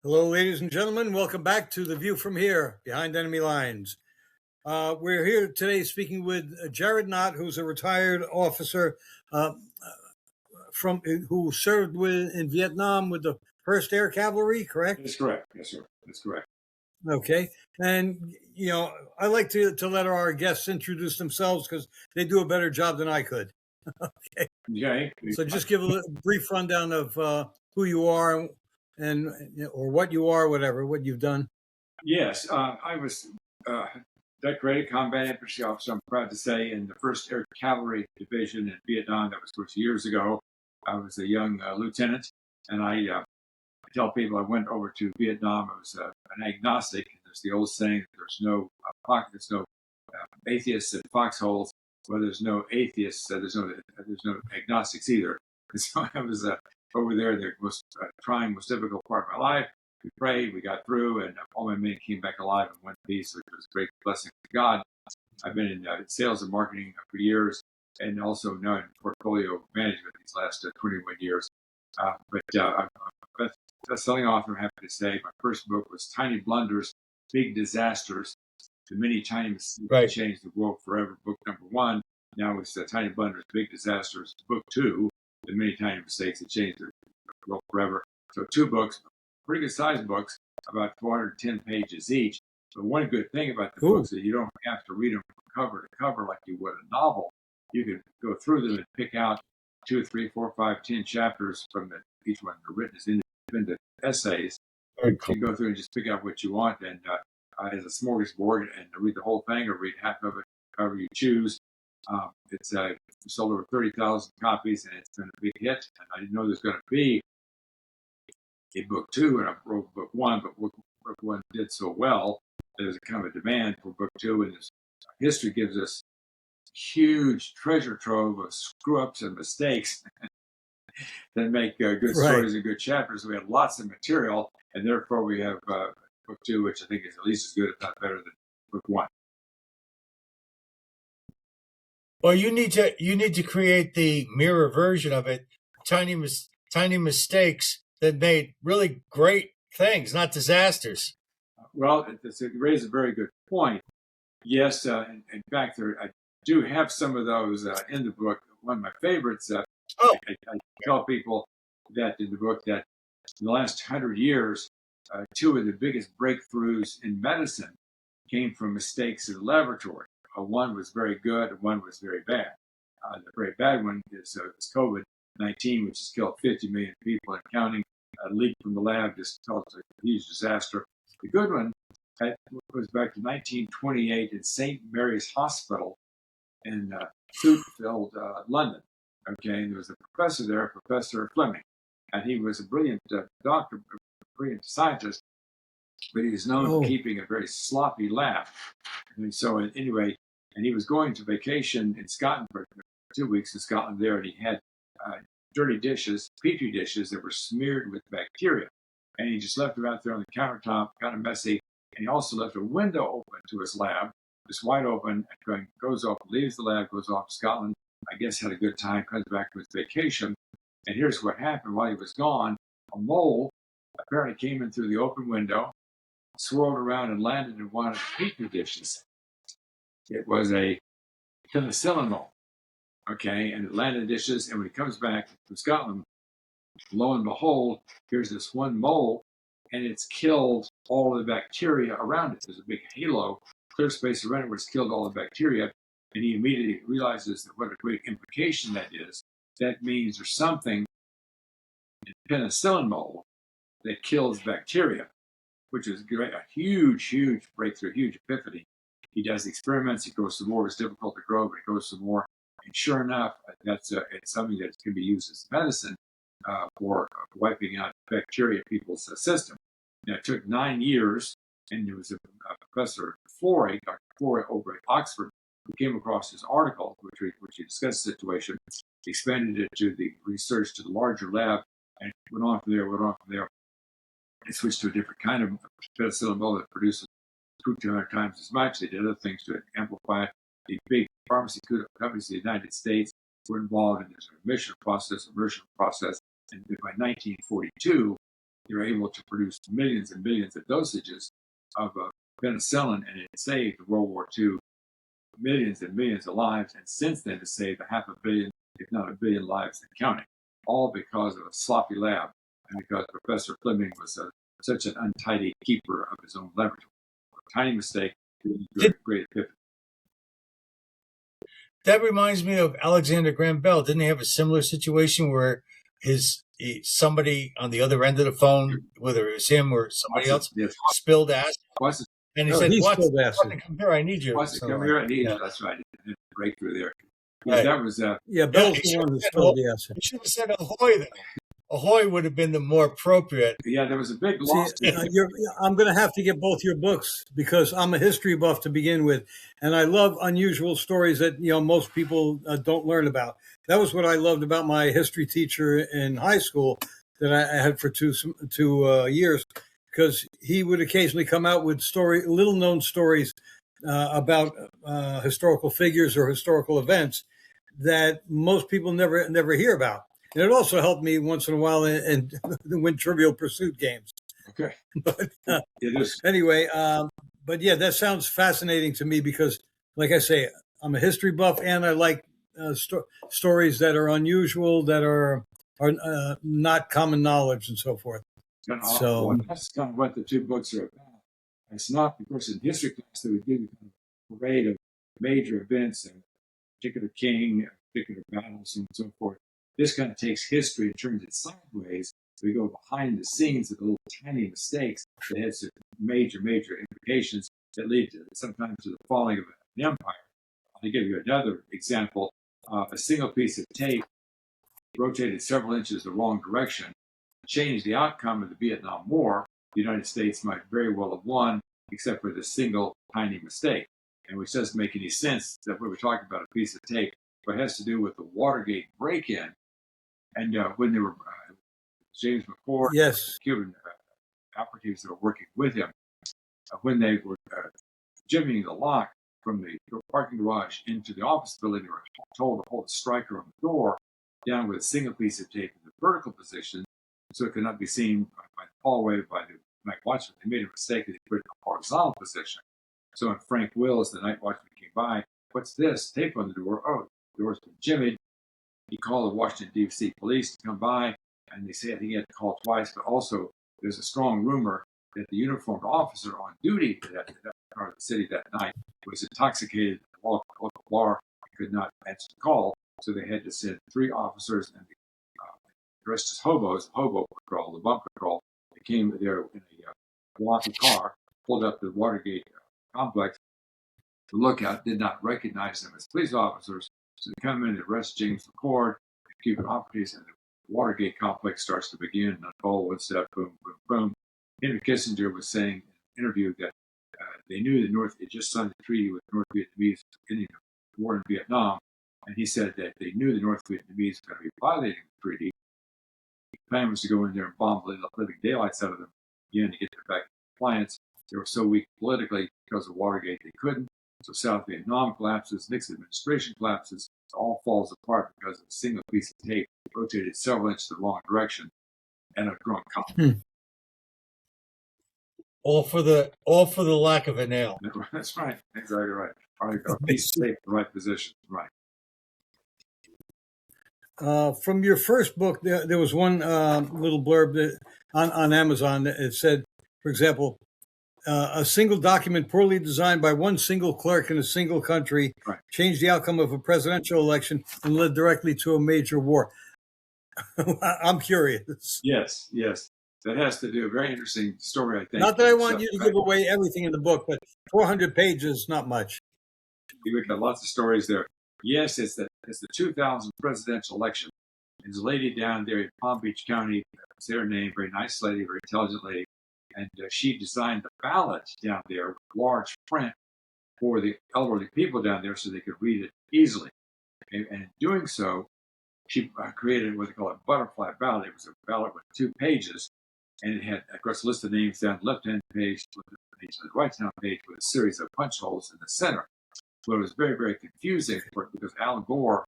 Hello, ladies and gentlemen. Welcome back to The View from Here, Behind Enemy Lines. We're here today speaking with Jared Knott, who's a retired officer who served in Vietnam with the First Air Cavalry, correct? That's correct. Yes, sir. That's correct. Okay. And, I like to let our guests introduce themselves because they do a better job than I could. Okay. So just give a brief rundown of who you are or what you are, what you've done. Yes, I was decorated combat infantry officer, I'm proud to say, in the First Air Cavalry Division in Vietnam. That was, of course, years ago. I was a young lieutenant, and I tell people I went over to Vietnam. I was an agnostic. There's the old saying that there's no atheists in foxholes. Well, there's no atheists. There's no agnostics either. And so I was over there. The most trying, most difficult part of my life. We prayed, we got through, and all my men came back alive and went in peace, which was a great blessing to God. I've been in sales and marketing for years, and also now in portfolio management these last 21 years. But I'm a best-selling author, I'm happy to say. My first book was Tiny Blunders, Big Disasters, The Many Tiny Mistakes That Changed the World Forever, book number 1. Now it's Tiny Blunders, Big Disasters, book 2, The Many Tiny Mistakes That Changed the World Forever. So 2 books, pretty good sized books, about 410 pages each. But one good thing about the books is you don't have to read them from cover to cover like you would a novel. You can go through them and pick out 2, 3, 4, 5, 10 chapters from each one are written as independent essays. You can go through and just pick out what you want, and as a smorgasbord, and read the whole thing or read half of it, however you choose. It's sold over 30,000 copies, and it's been a big hit. And I didn't know there was going to be a book 2, and I wrote book 1, but book 1 did so well, there's a kind of a demand for book 2, and history gives us huge treasure trove of screw-ups and mistakes that make good stories and good chapters. We have lots of material, and therefore we have book 2, which I think is at least as good, if not better, than book 1. Well, you need to create the mirror version of it, tiny mistakes that made really great things, not disasters. Well, it raises a very good point. Yes, in fact, I do have some of those in the book. One of my favorites, I tell people that in the book that in the last 100 years, 2 of the biggest breakthroughs in medicine came from mistakes in the laboratory. One was very good, and one was very bad. The very bad one is COVID-19, which has killed 50 million people and counting. A leak from the lab just caused a huge disaster. The good one goes back to 1928 in St. Mary's Hospital in Sootfield, London. Okay, and there was a professor there, Professor Fleming, and he was a brilliant doctor, a brilliant scientist, but he was known for keeping a very sloppy lab. And so anyway, and he was going to vacation in Scotland for 2 weeks in Scotland there, and he had dirty dishes, petri dishes that were smeared with bacteria. And he just left them out there on the countertop, kind of messy. And he also left a window open to his lab, just wide open, and goes off, leaves the lab, goes off to Scotland. I guess had a good time, comes back to his vacation. And here's what happened while he was gone. A mole apparently came in through the open window, swirled around and landed in one of the petri dishes. It was a penicillin mole. Okay, and it landed in dishes, and when he comes back from Scotland, lo and behold, here's this one mole, and it's killed all of the bacteria around it. There's a big halo, clear space around it where it's killed all the bacteria, and he immediately realizes that what a great implication that is. That means there's something in penicillin mold that kills bacteria, which is great, a huge breakthrough, huge epiphany. He does experiments, he grows some more, it's difficult to grow, but he grows some more. And sure enough, that's it's something that can be used as medicine for wiping out bacteria in people's system. Now, it took 9 years, and there was a Professor Florey, Dr. Florey over at Oxford, who came across this article, which he discussed the situation, expanded it to the research to the larger lab, and went on from there. They switched to a different kind of penicillin mold that produces 200 times as much. They did other things to amplify it. The big pharmaceutical companies in the United States were involved in this immersion process, and by 1942, they were able to produce millions and millions of dosages of penicillin, and it saved World War II millions and millions of lives, and since then it saved 500 million, if not 1 billion lives and counting, all because of a sloppy lab and because Professor Fleming was such an untidy keeper of his own laboratory. A tiny mistake, great epiphany. That reminds me of Alexander Graham Bell. Didn't he have a similar situation where somebody on the other end of the phone, whether it was him or somebody else, spilled acid? And he said, "Watson, come here, I need you." Watson, come here, I need you. That's right. Breakthrough there. Right. That was Bell's the one who spilled the acid. You should have said Ahoy then. Ahoy would have been the more appropriate. Yeah, there was a big loss. I'm going to have to get both your books because I'm a history buff to begin with, and I love unusual stories that most people don't learn about. That was what I loved about my history teacher in high school that I had for two years, because he would occasionally come out with little known stories about historical figures or historical events that most people never hear about. And it also helped me once in a while and win Trivial Pursuit games. Okay. But it is. Anyway, but yeah, that sounds fascinating to me because, like I say, I'm a history buff and I like stories that are unusual, that are not common knowledge and so forth. So that's kind of what the two books are about. It's not, of course, in history class they would give you kind of a parade of major events and particular king, particular battles, and so forth. This kind of takes history and turns it sideways. We go behind the scenes of the little tiny mistakes that had some major implications that lead to sometimes to the falling of an empire. I'll give you another example. A single piece of tape rotated several inches the wrong direction, changed the outcome of the Vietnam War. The United States might very well have won, except for this single tiny mistake, and which doesn't make any sense that we were talking about a piece of tape, but it has to do with the Watergate break-in. And when they were James McCord, yes, Cuban operatives that were working with him, when they were jimmying the lock from the parking garage into the office building, they were told to hold the striker on the door down with a single piece of tape in the vertical position, so it could not be seen by the hallway by the night watchman. They made a mistake and they put it in a horizontal position. So when Frank Wills, the night watchman, came by, "What's this? Tape on the door." "Oh, the door's been jimmied." He called the Washington, D.C. police to come by, and they said he had to call twice, but also there's a strong rumor that the uniformed officer on duty at that part of the city that night was intoxicated at the local bar and could not answer the call, so they had to send 3 officers and dressed as hobos, the hobo patrol, the bump patrol. They came there in a blocky car, pulled up the Watergate complex. The lookout did not recognize them as police officers, so they come in and arrest James McCord, Cuban operatives, and the Watergate complex starts to begin and unfold one step, boom, boom, boom. Henry Kissinger was saying in an interview that they knew the North had just signed a treaty with the North Vietnamese ending the war in Vietnam, and he said that they knew the North Vietnamese were going to be violating the treaty. The plan was to go in there and bomb the living daylights out of them again to get them back in compliance. They were so weak politically because of Watergate they couldn't. So South Vietnam collapses, Nixon administration collapses. It all falls apart because of a single piece of tape rotated several inches the wrong direction and a drunk cop. All for the lack of a nail. That's right. Exactly right. A piece of tape in the right position. Right. From your first book, there was one little blurb on Amazon. It said, for example, a single document poorly designed by one single clerk in a single country changed the outcome of a presidential election and led directly to a major war. I'm curious. Yes. That has to do a very interesting story, I think. Not that I want you to give away everything in the book, but 400 pages is not much. We've got lots of stories there. Yes, it's the 2000 presidential election. There's a lady down there in Palm Beach County. That's her name. Very nice lady, very intelligent lady. And she designed the ballot down there with large print for the elderly people down there so they could read it easily. And in doing so, she created what they call a butterfly ballot. It was a ballot with 2 pages, and it had, of course, a list of names down the left-hand page, the right-hand page with a series of punch holes in the center. But it was very, very confusing because Al Gore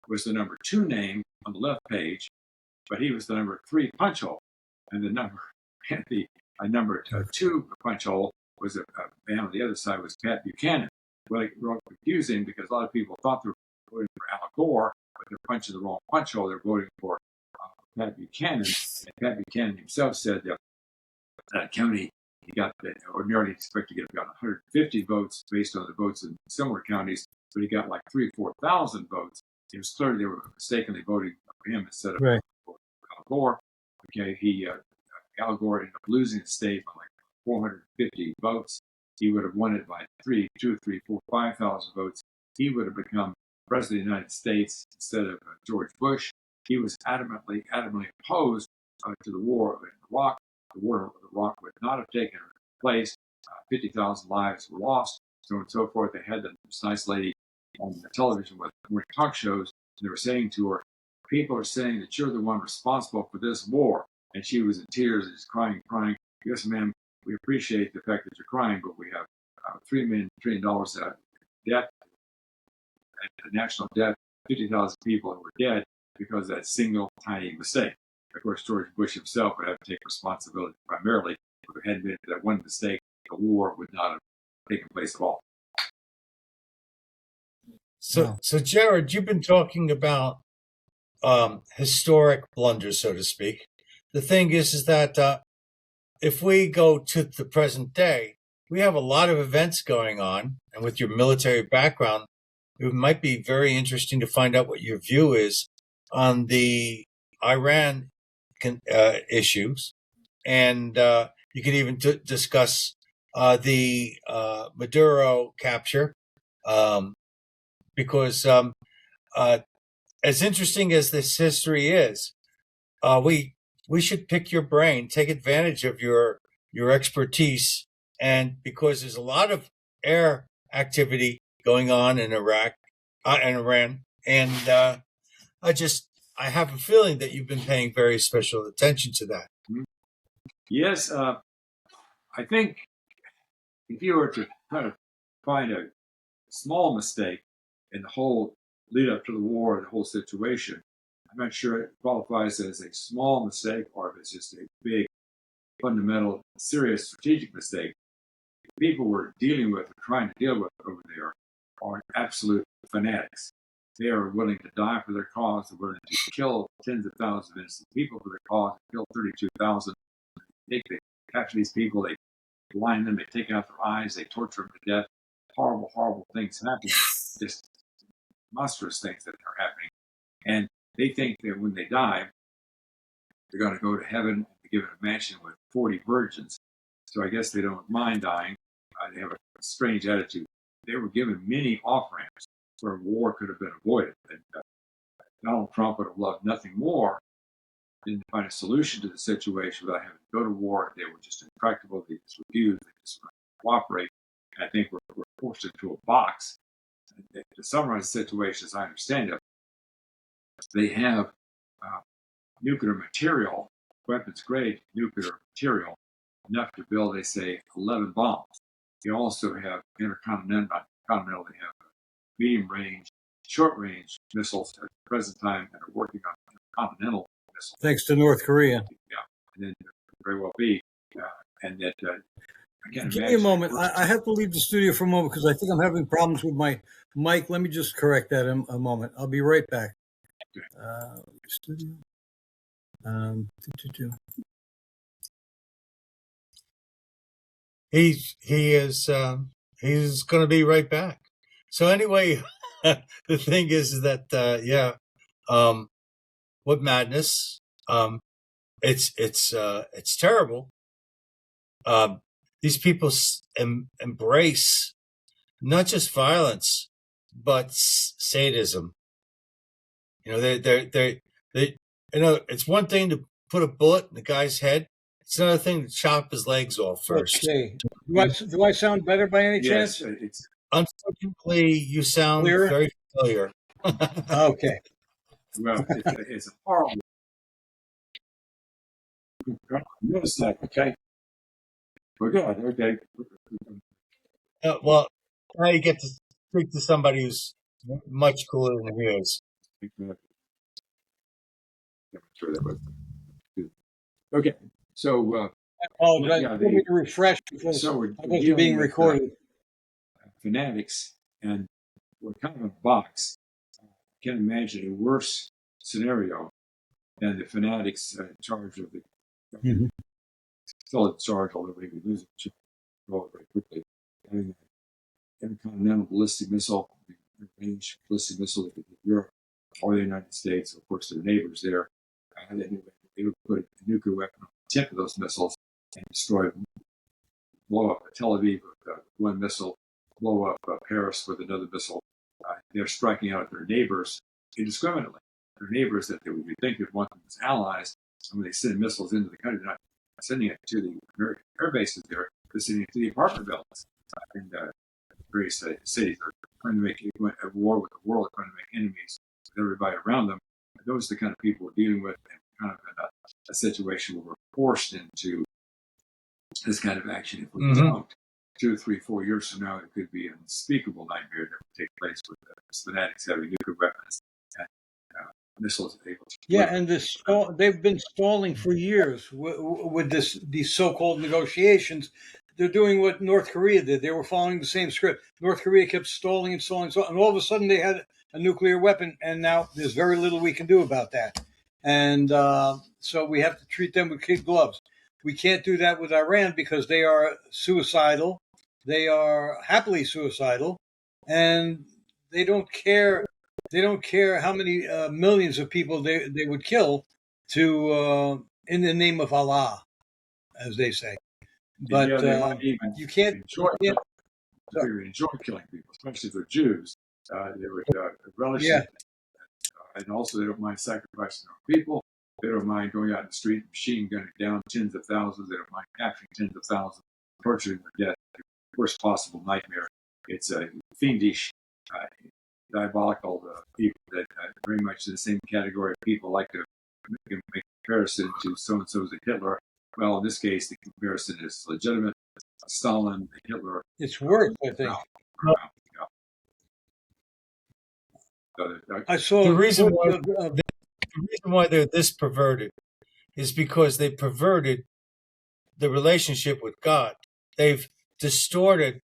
was the number 2 name on the left page, but he was the number 3 punch hole. and the number number 2 punch hole was a man on the other side was Pat Buchanan. Well, it was confusing because a lot of people thought they were voting for Al Gore, but they're punching the wrong punch hole. They're voting for Pat Buchanan. And Pat Buchanan himself said that county he got ordinarily expected to get about 150 votes based on the votes in similar counties, but he got like 3,000 or 4,000 votes. It was clear they were mistakenly voting for him instead of for Al Gore. Okay, Al Gore ended up losing the state by like 450 votes. He would have won it by 5,000 votes. He would have become president of the United States instead of George Bush. He was adamantly opposed to the war in Iraq. The war in Iraq would not have taken place. 50,000 lives were lost, so on and so forth. They had this nice lady on the television with talk shows, and they were saying to her, people are saying that you're the one responsible for this war. And she was in tears and just crying. Yes, ma'am, we appreciate the fact that you're crying, but we have $3 trillion debt, national debt, 50,000 people who were dead because of that single tiny mistake. Of course, George Bush himself would have to take responsibility primarily. If it hadn't been for that one mistake, the war would not have taken place at all. So Jared, you've been talking about historic blunders, so to speak. The thing is that if we go to the present day, we have a lot of events going on, and with your military background, it might be very interesting to find out what your view is on the Iran issues, and you could even discuss the Maduro capture, because as interesting as this history is, we should pick your brain, take advantage of your expertise, and because there's a lot of air activity going on in Iraq and Iran, and I have a feeling that you've been paying very special attention to that. Yes, I think if you were to kind of find a small mistake in the whole lead up to the war, the whole situation, I'm not sure it qualifies as a small mistake or if it's just a big, fundamental, serious strategic mistake. The people we're dealing with or trying to deal with over there are absolute fanatics. They are willing to die for their cause. They're willing to kill tens of thousands of innocent people for their cause. They killed 32,000. They capture these people. They blind them. They take out their eyes. They torture them to death. Horrible, horrible things happen. Just monstrous things that are happening. And they think that when they die, they're going to go to heaven and be given a mansion with 40 virgins. So I guess they don't mind dying. They have a strange attitude. They were given many off-ramps where war could have been avoided. And Donald Trump would have loved nothing more than to find a solution to the situation without having to go to war. They were just intractable. They just refused. They just wouldn't cooperate. And I think we're forced into a box. And to summarize the situation as I understand it, they have nuclear material, weapons-grade nuclear material, enough to build, they say, 11 bombs. They also have intercontinental, they have medium-range, short-range missiles at the present time that are working on intercontinental missiles. Thanks to North Korea. Yeah, and then very well be. And that, give me a moment. I have to leave the studio for a moment because I think I'm having problems with my mic. Let me just correct that in a moment. I'll be right back. Studio. He's going to be right back. So anyway, the thing is that what madness? It's terrible. These people embrace not just violence but sadism. They it's one thing to put a bullet in the guy's head. It's another thing to chop his legs off first. Okay. Do I sound better by any chance? It's unfortunately, you sound clearer? Very familiar. Okay. Well, it's a horrible. Notice that, okay? We're good. Okay. Well, now you get to speak to somebody who's much cooler than he is. I'm sure that was good. Okay. So, I apologize. yeah, Let me refresh because so I wasn't being recorded. Fanatics, and we're kind of in a box. I can't imagine a worse scenario than the fanatics in charge of the still in charge, although maybe losing control very quickly. Having an intercontinental ballistic missile, range ballistic missile that could hit Europe or the United States, of course, their neighbors there. They would put a nuclear weapon on the tip of those missiles and blow up Tel Aviv with one missile, blow up Paris with another missile. They're striking out at their neighbors indiscriminately. Their neighbors that they would think would want them as allies. And when they send missiles into the country, they're not sending it to the American air bases there, they're sending it to the apartment buildings. And various cities are trying to make a war with the world, trying to make enemies with everybody around them. And those are the kind of people we're dealing with, and kind of in a situation where we're forced into this kind of action. If we don't, 2, 3, 4 years from now, it could be an unspeakable nightmare that would take place with the fanatics having nuclear weapons and missiles able to. Yeah, and they've been stalling for years with these so-called negotiations. They're doing what North Korea did. They were following the same script. North Korea kept stalling, and all of a sudden they had a nuclear weapon, and now there's very little we can do about that. And so we have to treat them with kid gloves. We can't do that with Iran because they are suicidal. They are happily suicidal, and they don't care. They don't care how many millions of people they would kill in the name of Allah, as they say. But you can't enjoy killing people, especially if they're Jews. They would relish it. And also they don't mind sacrificing their people. They don't mind going out in the street and machine gunning down tens of thousands. They don't mind capturing tens of thousands, torturing their death. The worst possible nightmare. It's a fiendish, diabolical people that very much in the same category of people like to make a comparison to so-and-so's a Hitler. Well, in this case, the comparison is legitimate. Stalin, Hitler. It's worse, I think. I saw the reason why they're this perverted is because they perverted the relationship with God. They've distorted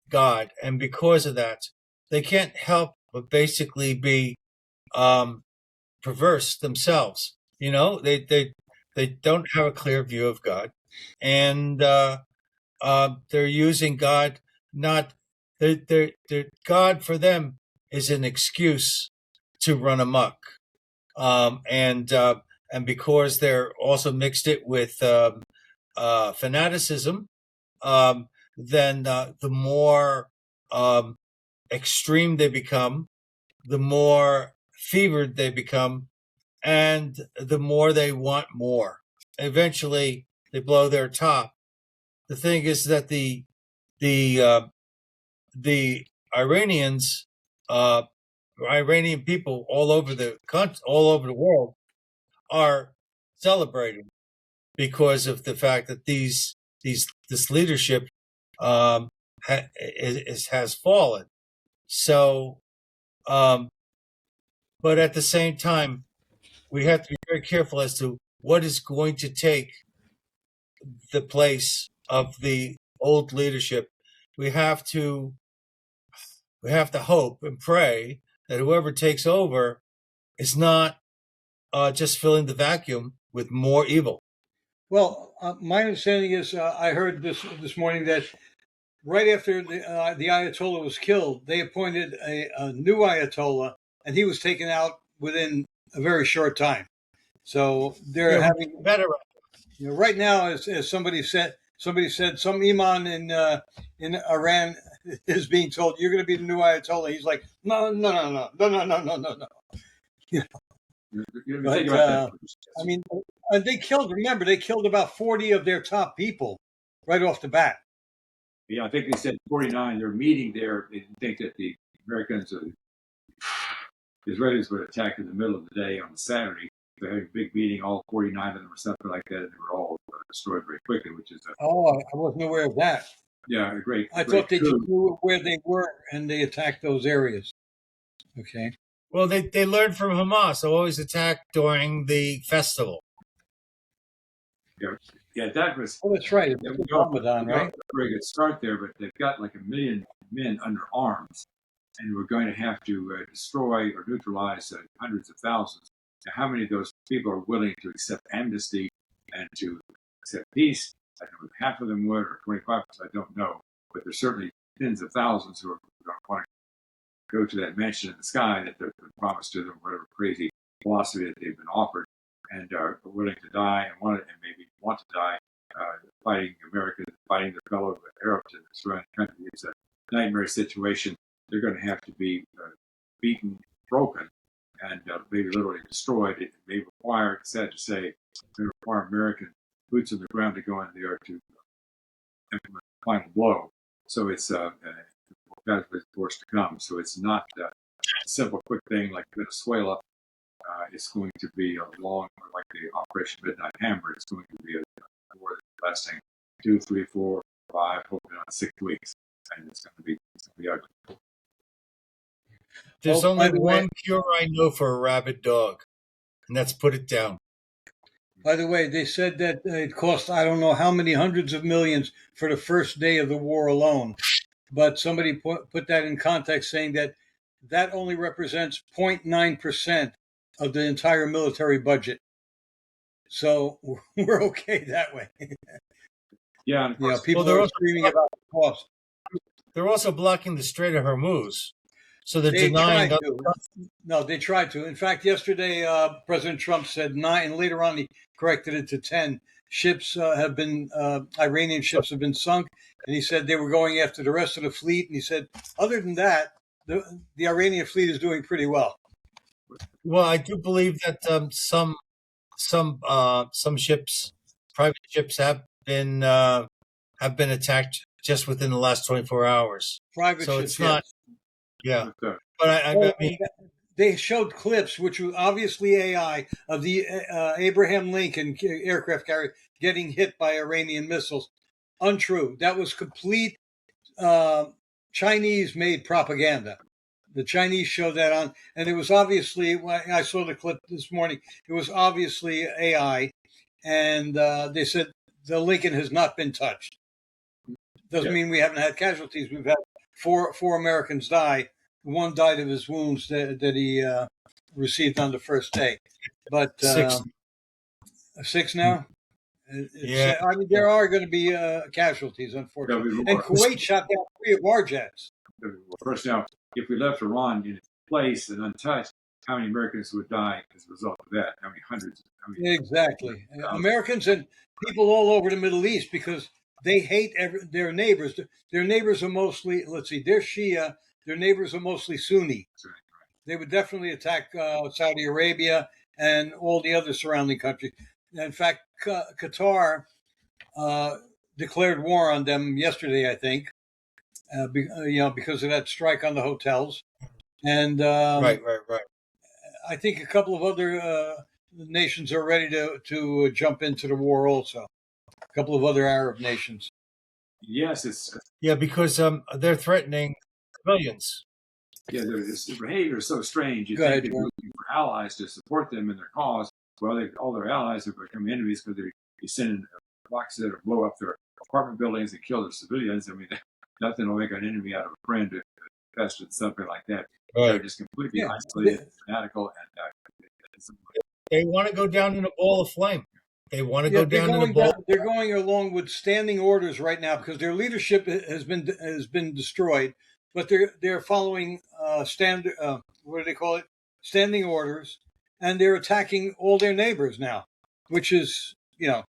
God, and because of that, they can't help but basically be perverse themselves. You know, they don't have a clear view of God, and they're using God. God for them is an excuse to run amok, and because they're also mixed it with fanaticism, then the more extreme they become, the more fevered they become, and the more they want more. Eventually, they blow their top. The thing is that the Iranians, Iranian people all over the country, all over the world, are celebrating because of the fact that this leadership has fallen. So, but at the same time, we have to be very careful as to what is going to take the place of the old leadership. We have to hope and pray that whoever takes over is not just filling the vacuum with more evil. Well, my understanding is I heard this morning that right after the Ayatollah was killed, they appointed a new Ayatollah, and he was taken out within a very short time. So they're having better. You know, right now, as somebody said, some imam in Iran is being told you're going to be the new Ayatollah. He's like, no. You know, but, I mean, they killed about 40 of their top people right off the bat. Yeah, I think they said 49. They're meeting there. They didn't think that the Americans or the Israelis would attack in the middle of the day on Saturday. They had a big meeting, all 49 of them or something like that, and they were all destroyed very quickly, which is I wasn't aware of that. Yeah, I thought they just knew where they were, and they attacked those areas. Okay. Well, they learned from Hamas. They always attack during the festival. Yeah, Yeah, that was. Oh, that's right. It's Ramadan, right? A very good start there, but they've got like 1 million men under arms, and we're going to have to destroy or neutralize hundreds of thousands. Now, how many of those people are willing to accept amnesty and to accept peace? I don't know if half of them would, or 25%, I don't know. But there's certainly tens of thousands who are going to want to go to that mansion in the sky that they've been promised to them, whatever crazy philosophy that they've been offered, and are willing to die and maybe want to die fighting America, fighting their fellow Arabs in the surrounding country. It's a nightmare situation. They're going to have to be beaten, broken, and maybe literally destroyed. It may require, it's sad to say, it may require American boots on the ground to go in there to implement the final blow. So it's that's forced to come. So it's not a simple, quick thing like Venezuela. It's going to be a long, like the Operation Midnight Hammer. It's going to be a war that's lasting 2, 3, 4, 5, hopefully not 6 weeks, and it's going to be ugly. There's only one cure I know for a rabid dog, and that's put it down. By the way, they said that it cost, I don't know how many hundreds of millions for the first day of the war alone. But somebody put that in context, saying that only represents 0.9% of the entire military budget. So we're okay that way. Yeah, people are screaming about the cost. They're also blocking the Strait of Hormuz. So they're denying. No, they tried to. In fact, yesterday, President Trump said 9, and later on he corrected it to 10 ships have been, Iranian ships have been sunk. And he said they were going after the rest of the fleet. And he said, other than that, the Iranian fleet is doing pretty well. Well, I do believe that some ships, private ships, have been attacked just within the last 24 hours. Private so ships, it's not. Yes. Yeah, but I mean, they showed clips, which were obviously AI, of the Abraham Lincoln aircraft carrier getting hit by Iranian missiles. Untrue. That was complete Chinese-made propaganda. The Chinese showed that on, and it was obviously, I saw the clip this morning, it was obviously AI, and they said the Lincoln has not been touched. Doesn't mean we haven't had casualties. We've had four Americans die. One died of his wounds that he received on the first day. But 6 now? Yeah. I mean, there are going to be casualties, unfortunately. And Kuwait shot down 3 of our jets. First, now, if we left Iran in place and untouched, how many Americans would die as a result of that? How many hundreds? Exactly. Americans and people all over the Middle East, because they hate their neighbors. Their neighbors are mostly, they're Shia. Their neighbors are mostly Sunni. They would definitely attack Saudi Arabia and all the other surrounding countries. In fact, Qatar declared war on them yesterday, I think, because of that strike on the hotels. And right. I think a couple of other nations are ready to jump into the war also. A couple of other Arab nations. Yes, it's because they're threatening civilians. Yeah, their behavior is so strange. You Go think ahead, they're looking for allies to support them in their cause. Well, all their allies have become enemies because they send in boxes that blow up their apartment buildings and kill their civilians. I mean, nothing will make an enemy out of a friend to invest in something like that. Right. They're just completely isolated, fanatical, and they want to go down in a ball of flame. They want to go down in a ball. They're going along with standing orders right now because their leadership has been destroyed. But they're following standard. What do they call it? Standing orders, and they're attacking all their neighbors now, which is these are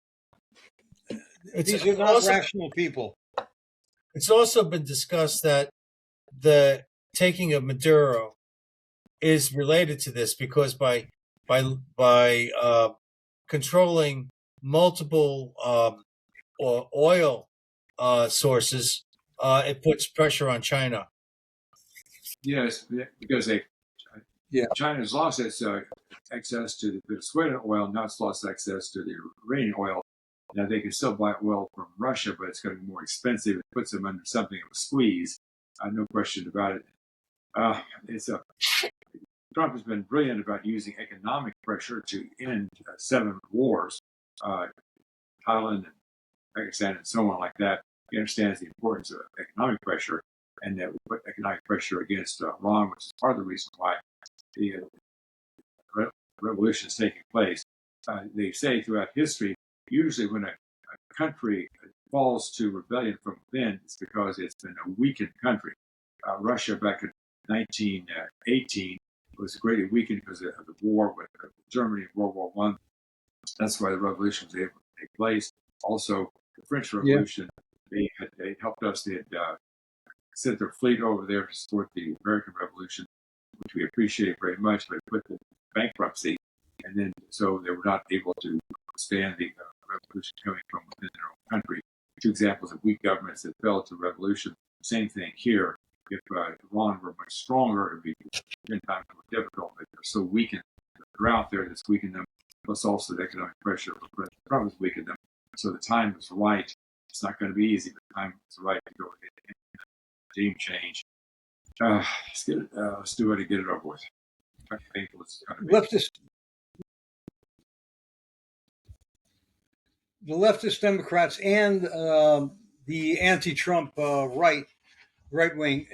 not rational people. It's also been discussed that the taking of Maduro is related to this because by controlling multiple oil sources, it puts pressure on China. Yes, because China's lost its access to the Venezuelan oil, now it's lost access to the Iranian oil. Now they can still buy oil from Russia, but it's going to be more expensive. It puts them under something of a squeeze. No question about it. Trump has been brilliant about using economic pressure to end 7 wars. Thailand and Pakistan, and so on like that. He understands the importance of economic pressure, and that we put economic pressure against Iran, which is part of the reason why the revolution is taking place. They say throughout history, usually when a country falls to rebellion from within, it's because it's been a weakened country. Russia back in 1918 was greatly weakened because of the war with Germany in World War I. That's why the revolution was able to take place. Also, the French Revolution, they helped us. They had sent their fleet over there to support the American Revolution, which we appreciate very much, but put them in bankruptcy. And then, so they were not able to stand the revolution coming from within their own country. Two examples of weak governments that fell to revolution. Same thing here. If Iran were much stronger, it would be 10 times more difficult. But they're so weakened. They're out there that's weakened them. Plus, also the economic pressure of the province weakened them. So the time was right. It's not going to be easy, but the time was right to go ahead and regime change. Let's do it and get it over with. Painful it's going to be. The leftist Democrats and the anti-Trump right wing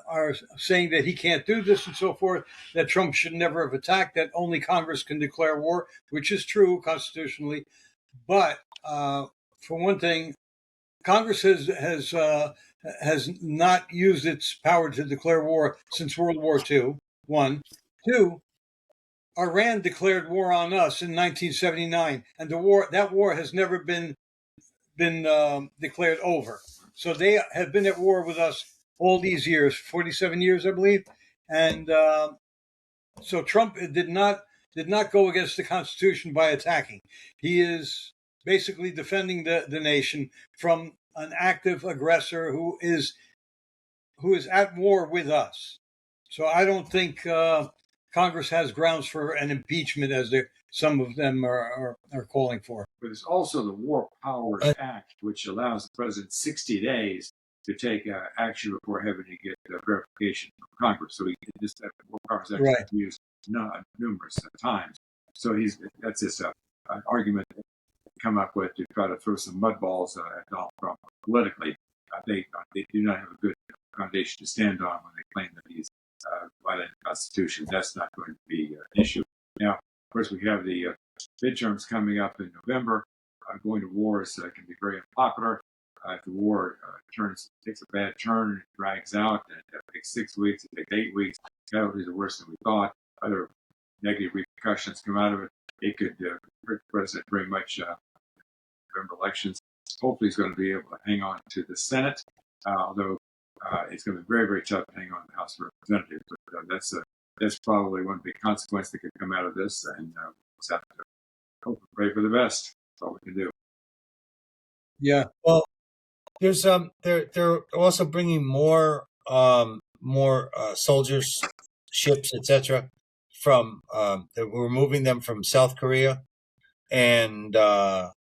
are saying that he can't do this and so forth, that Trump should never have attacked, that only Congress can declare war, which is true constitutionally. But for one thing, Congress has not used its power to declare war since World War II, one. Two, Iran declared war on us in 1979, and that war has never been declared over. So they have been at war with us all these years, 47 years, I believe. And so Trump did not go against the Constitution by attacking. He is basically defending the nation from an active aggressor who is at war with us. So I don't think Congress has grounds for an impeachment, as some of them are calling for. But there's also the War Powers Act, which allows the president 60 days to take action before having to get verification from Congress. So he can just have the War Powers Act used numerous times. So that's his argument to come up with to try to throw some mud balls at Donald Trump politically. They do not have a good foundation to stand on when they claim that he's violating the Constitution. That's not going to be an issue. Now, of course, we have the midterms coming up in November. Going to war can be very unpopular. If the war takes a bad turn, and it drags out, and it takes 6 weeks, it takes 8 weeks, casualties are worse than we thought. Other negative repercussions come out of it. It could hurt the president very much November elections. Hopefully, he's going to be able to hang on to the Senate, although it's going to be very, very tough to hang on to the House of Representatives. But that's probably one big consequence that could come out of this, and we'll just have to hope and pray for the best. That's all we can do. Yeah. Well, there's they're also bringing more soldiers, ships, etc. from we're moving them from South Korea, and I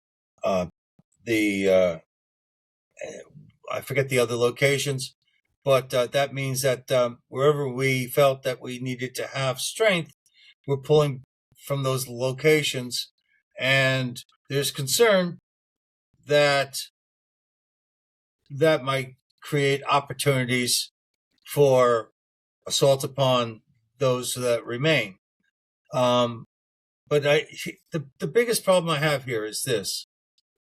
forget the other locations, but that means that wherever we felt that we needed to have strength, we're pulling from those locations, and there's concern that might create opportunities for assault upon those that remain. But the biggest problem I have here is this.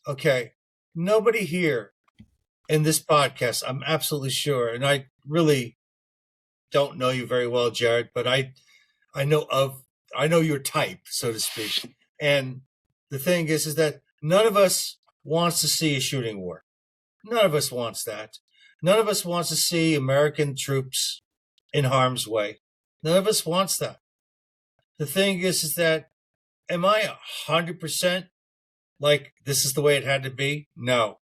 Okay, nobody here in this podcast, I'm absolutely sure, and I really don't know you very well, Jared, but I know your type, so to speak. And the thing is that none of us wants to see a shooting war. None of us wants that. None of us wants to see American troops in harm's way. None of us wants that. The thing is that, am I 100% like this is the way it had to be? No.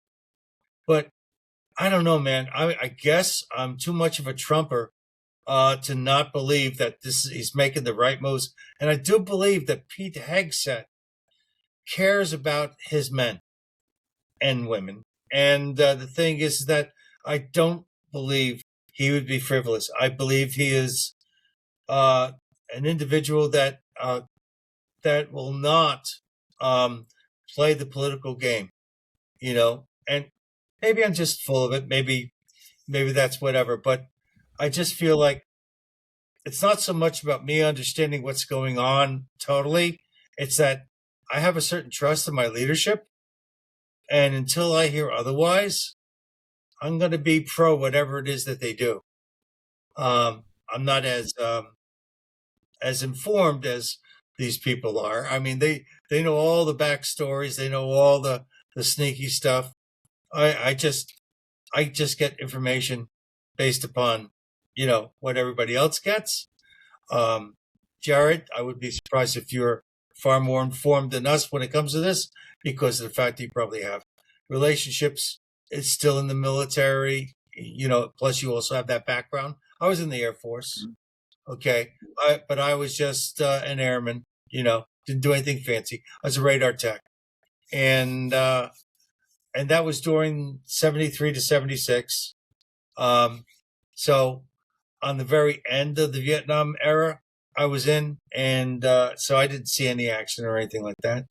But I don't know, man. I guess I'm too much of a Trumper to not believe that he's making the right moves. And I do believe that Pete Hegseth cares about his men and women. And the thing is that I don't believe he would be frivolous. I believe he is an individual that will not play the political game. and maybe I'm just full of it. Maybe that's whatever. But I just feel like it's not so much about me understanding what's going on totally. It's that I have a certain trust in my leadership. And until I hear otherwise, I'm going to be pro whatever it is that they do. I'm not as informed as these people are. I mean, they know all the backstories. They know all the sneaky stuff. I just get information based upon, what everybody else gets. Jared, I would be surprised if you're far more informed than us when it comes to this, because of the fact that you probably have relationships. It's still in the military, plus you also have that background. I was in the Air Force. Okay. But I was just an airman, didn't do anything fancy. I was a radar tech. And that was during 73 to 76. So on the very end of the Vietnam era, I was in, and so I didn't see any action or anything like that.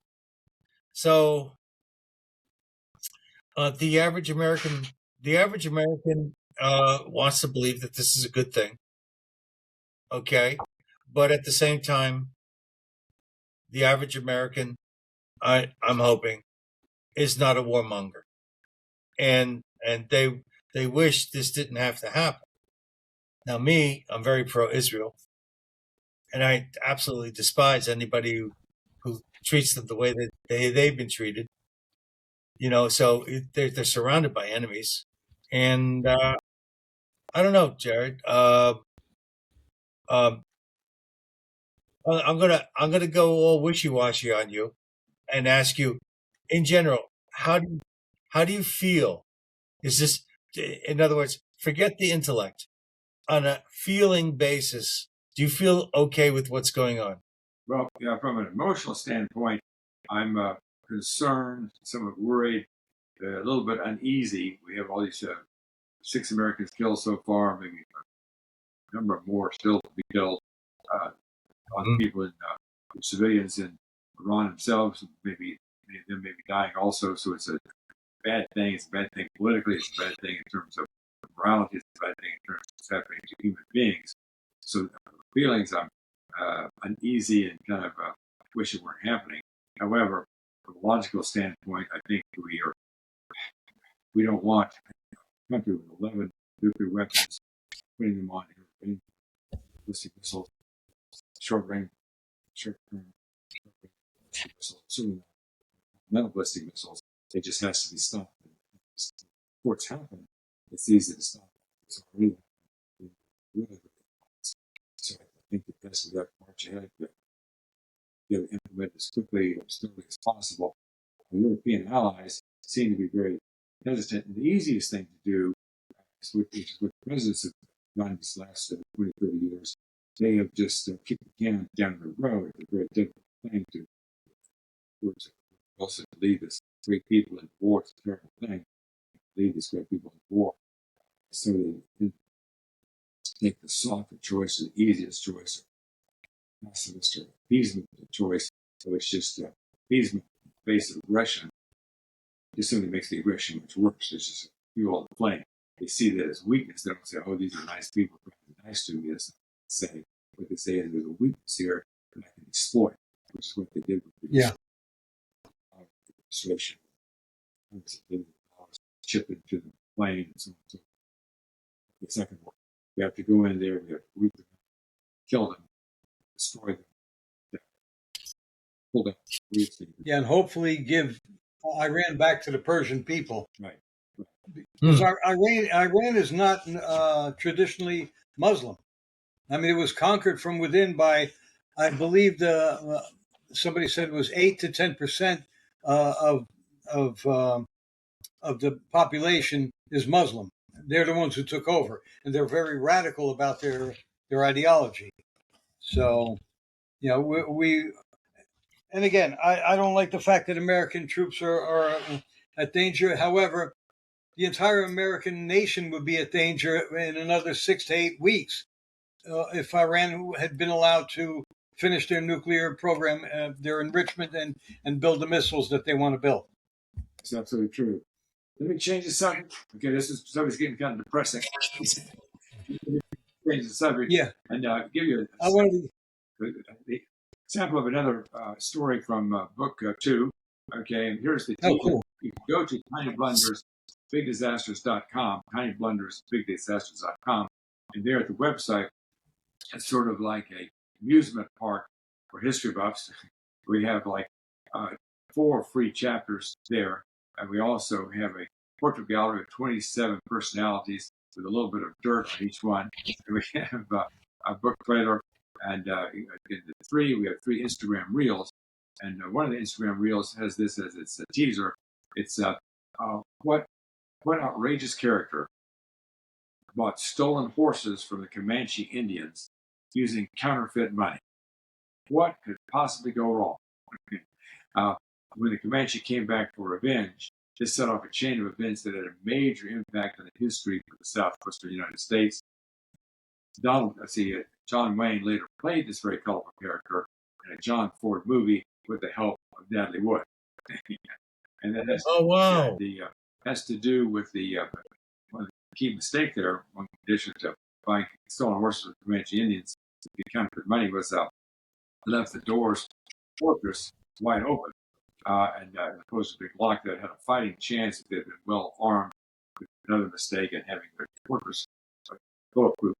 So the average American wants to believe that this is a good thing. Okay, but at the same time, the average American, I'm hoping, is not a warmonger, and they wish this didn't have to happen. Now, me, I'm very pro-Israel, and I absolutely despise anybody who treats them the way that they've been treated. So they're surrounded by enemies, and I don't know, Jared. I'm gonna go all wishy-washy on you and ask you, in general, how do you feel? Is this, in other words, forget the intellect, on a feeling basis? Do you feel okay with what's going on? Well, from an emotional standpoint, I'm concerned, somewhat worried, a little bit uneasy. We have all these 6 Americans killed so far, maybe a number more still to be killed. On people in civilians in Iran themselves, maybe many of them may be dying also. So it's a bad thing. It's a bad thing politically. It's a bad thing in terms of morality. It's a bad thing in terms of what's happening to human beings. So feelings, I'm uneasy and kind of wish it weren't happening. However, from a logical standpoint, I think we don't want a country with 11 nuclear weapons, putting them on ballistic missiles, short-range missiles, assuming not ballistic missiles. It just has to be stopped. Before it's happened, it's easy to stop. It's really, so I think the best we have to march ahead, get it implemented as quickly or as thoroughly as possible. The European allies seem to be very hesitant. And the easiest thing to do is what the presidents have done these last 20, 30 years. They have just kicked the can down the road. It's a very difficult thing to also lead this great people in war. It's a terrible thing. Lead these great people in war. So they take the softer choice, the easiest choice, pacifist or appeasement choice. So it's just appeasement in the face of aggression. Just simply makes the aggression much worse. It's just fuel the flame. They see that as weakness. They don't say, "Oh, these are nice people, nice to me." That's not what they say. What they say is, "There's a weakness here that I can exploit," which is what they did with the administration. Chip into the plane and so on. So the second one, we have to go in there, we have to root them, kill them, destroy them, pull them. Yeah, and hopefully give Iran back to the Persian people. Right. Because Iran is not traditionally Muslim. I mean, it was conquered from within by, I believe, somebody said it was 8 to 10% of the population is Muslim. They're the ones who took over, and they're very radical about their ideology. So, we and again, I don't like the fact that American troops are at danger. However, the entire American nation would be at danger in another 6 to 8 weeks if Iran had been allowed to finish their nuclear program, their enrichment, and build the missiles that they want to build. That's absolutely true. Let me change the subject. Okay, this is somebody's getting kind of depressing. Change the subject. Yeah. And give you an example of another story from book 2. Okay, and here's the Oh, cool. You can go to tinyblundersbigdisasters.com, tinyblundersbigdisasters.com, and there at the website, it's sort of like a amusement park for history buffs. We have like 4 free chapters there, and we also have a portrait gallery of 27 personalities with a little bit of dirt on each one. And we have a book trailer, and in the 3, we have 3 Instagram reels. And one of the Instagram reels has this as its teaser. It's what outrageous character bought stolen horses from the Comanche Indians using counterfeit money? What could possibly go wrong? When the Comanche came back for revenge, this set off a chain of events that had a major impact on the history of the southwestern United States. John Wayne later played this very colorful character in a John Ford movie with the help of Natalie Wood. And that has to do with the one of the key mistake there. One condition to buying stolen horses from Comanche Indians, the counterfeit money was left the doors of the fortress wide open, and opposed to being locked, that had a fighting chance if they had been well armed. Another mistake in having the fortress bulletproof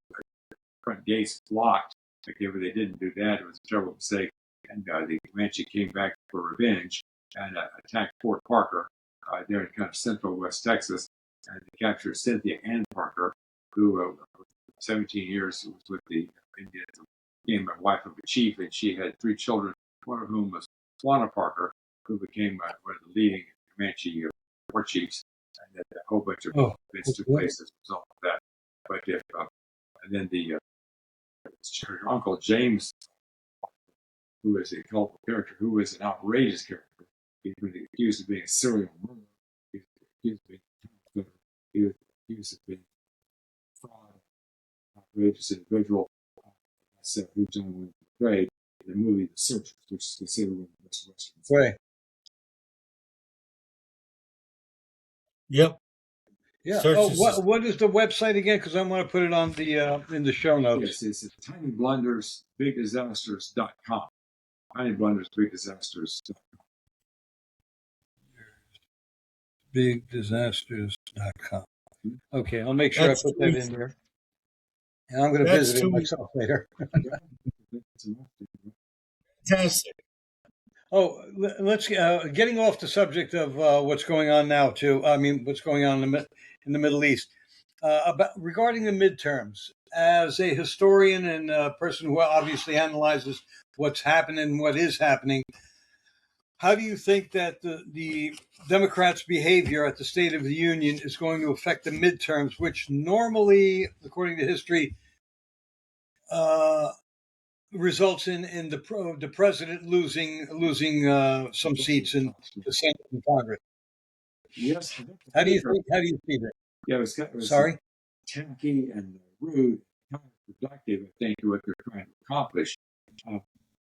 front gates locked. Okay, but they didn't do that. It was a terrible mistake. And the Comanche came back for revenge and attacked Fort Parker there in kind of central West Texas, and they captured Cynthia Ann Parker, who 17 years was with the Indians, became a wife of a chief, and she had 3 children, one of whom was Swana Parker, who became one of the leading Comanche war chiefs, and then a whole bunch of events took place as a result of that. But and then her uncle James, who is a colorful character, who is an outrageous character. He's been accused of being a serial murderer. He was accused of being a fraud, outrageous individual. That's who John Wayne portrayed in the movie The Searchers, which is considered one of the best westerns. Right. Yep. Yeah. What is the website again? Because I want to put it on the in the show notes. Yes, it's tinyblundersbigdisasters.com. tinyblundersbigdisasters.com. Bigdisasters.com. Okay, I'll make sure I put that in there. And I'm going to visit it myself later. Fantastic. Oh, let's getting off the subject of what's going on now too. I mean, what's going on in the Middle East regarding the midterms. As a historian and a person who obviously analyzes what's happening and what is happening, how do you think that the Democrats' behavior at the State of the Union is going to affect the midterms, which normally, according to history, results in the president losing some seats in the Senate and Congress? Yes. How do you see that? Yeah, it was tacky and rude, counterproductive, I think, to what they're trying to accomplish.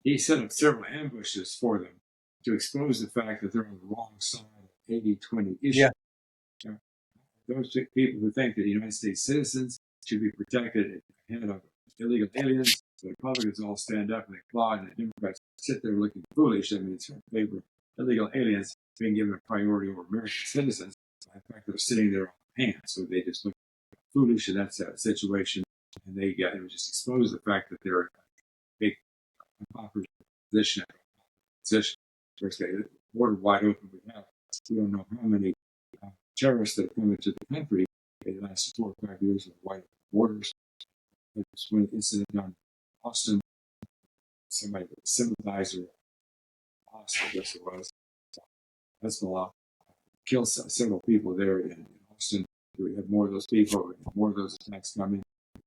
He set up several ambushes for them to expose the fact that they're on the wrong side of 80-20 issue. Yeah. Those people who think that the United States citizens should be protected ahead of illegal aliens, the Republicans all stand up and applaud, and the Democrats sit there looking foolish. I mean, it's in favor of illegal aliens being given a priority over American citizens. In fact, they're sitting there on hands, so they just look foolish in that situation, and it would just expose the fact that they're a big unpopular position. First, the border wide open. We don't know how many terrorists that have come into the country in the last 4 or 5 years with wide borders. There's one incident down in Austin. Somebody, a sympathizer, Austin, I guess it was, Hezbollah, killed several people there in Austin. We have more of those people, more of those attacks coming.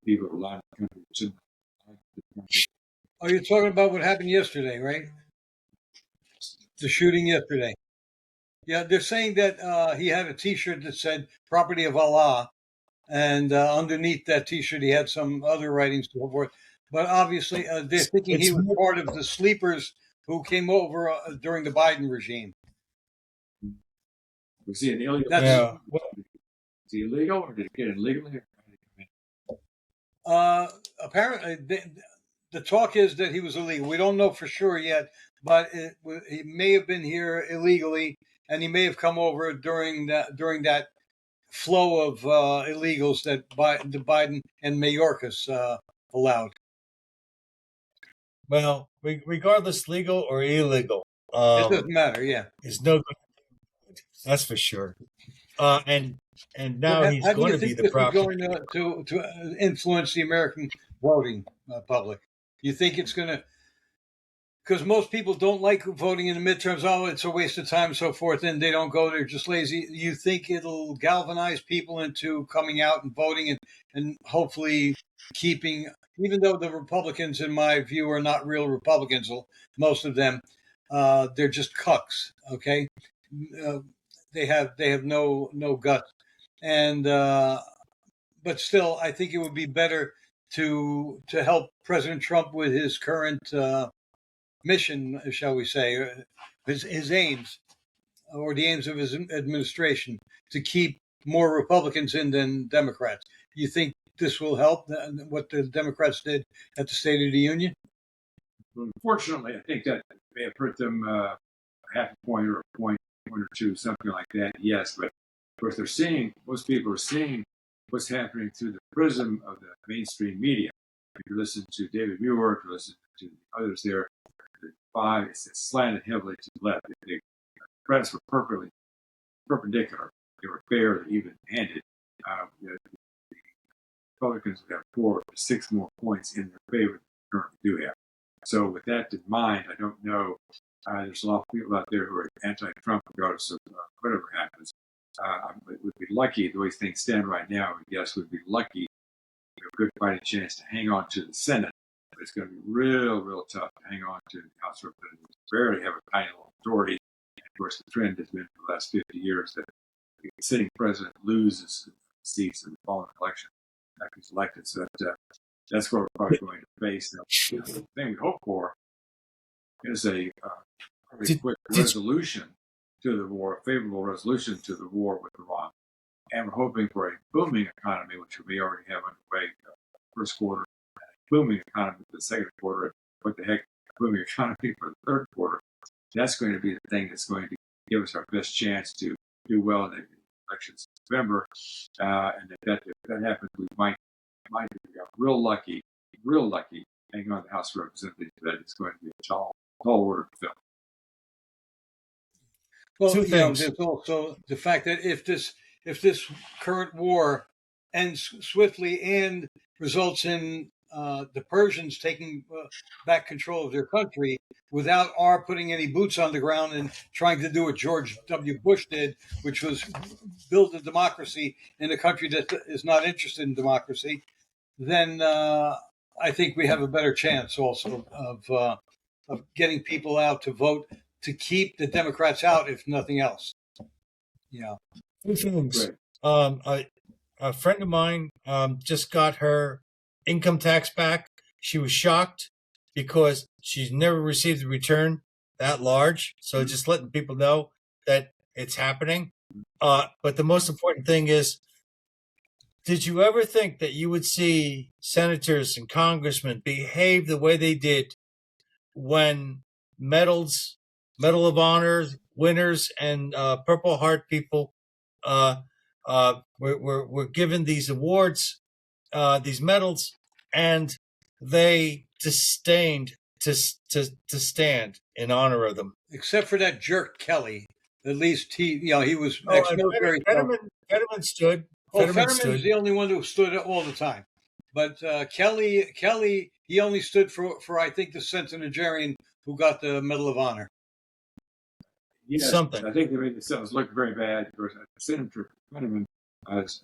People are lying in the country. Oh, you're talking about what happened yesterday, right? The shooting yesterday. Yeah, they're saying that he had a T-shirt that said "Property of Allah," and underneath that T-shirt he had some other writings so forth. But obviously, they're thinking he was part of the sleepers who came over during the Biden regime. Was he an illegal? Yeah. Is he illegal, or did he get illegally? Apparently, the talk is that he was illegal. We don't know for sure yet, but he may have been here illegally, and he may have come over during that flow of illegals that Biden and Mayorkas allowed. Well, regardless, legal or illegal, it doesn't matter. Yeah, it's no good. That's for sure. And now he's going to be the prosecutor. Going to influence the American voting public. You think it's going to? Because most people don't like voting in the midterms. Oh, it's a waste of time, and so forth, and they don't go. They're just lazy. You think it'll galvanize people into coming out and voting, and hopefully keeping, even though the Republicans, in my view, are not real Republicans, most of them, they're just cucks. Okay, they have no guts, and but still, I think it would be better to help President Trump with his current mission, shall we say, his aims, or the aims of his administration, to keep more Republicans in than Democrats. Do you think this will help what the Democrats did at the State of the Union? Unfortunately, I think that may have hurt them half a point or a point or two, something like that. Yes, but of course most people are seeing what's happening through the prism of the mainstream media. If you listen to David Muir, if you listen to others there, it's slanted heavily to the left. The credits were perfectly perpendicular. They were fair, even-handed. The Republicans have 4 to 6 more points in their favor than they currently do have. So with that in mind, I don't know. There's a lot of people out there who are anti-Trump, regardless of whatever happens. It would be lucky, the way things stand right now, I guess, would be lucky to have a good fighting chance to hang on to the Senate. But it's going to be real tough to hang on to the House of Representatives. Barely have a tiny little majority. And of course, the trend has been for the last 50 years that the sitting president loses seats in the following election after he's elected. So that's what we're probably going to face. Now, the thing we hope for is a quick resolution to the war, a favorable resolution to the war with Iran. And we're hoping for a booming economy, which we already have underway first quarter, booming economy for the second quarter, what the heck, booming economy for the third quarter. That's going to be the thing that's going to give us our best chance to do well in the elections in November. And if that happens, we might be real lucky, hanging on the House of Representatives, that it's going to be a tall order to fill. Well, there's also the fact that if this current war ends swiftly and results in the Persians taking back control of their country without our putting any boots on the ground and trying to do what George W. Bush did, which was build a democracy in a country that is not interested in democracy, then I think we have a better chance also of getting people out to vote to keep the Democrats out, if nothing else. Yeah. Two things. A friend of mine just got her income tax back. She was shocked because she's never received a return that large. So just letting people know that it's happening. But the most important thing is, did you ever think that you would see senators and congressmen behave the way they did when Medal of Honor winners and Purple Heart people were given these awards, these medals, and they disdained to stand in honor of them. Except for that jerk Kelly. At least he was ex-military. Fetterman stood. Fetterman's the only one who stood all the time. But Kelly, he only stood for I think the centenarian who got the Medal of Honor. Yes, something. I think they made themselves look very bad. Of course, Senator Fetterman, I was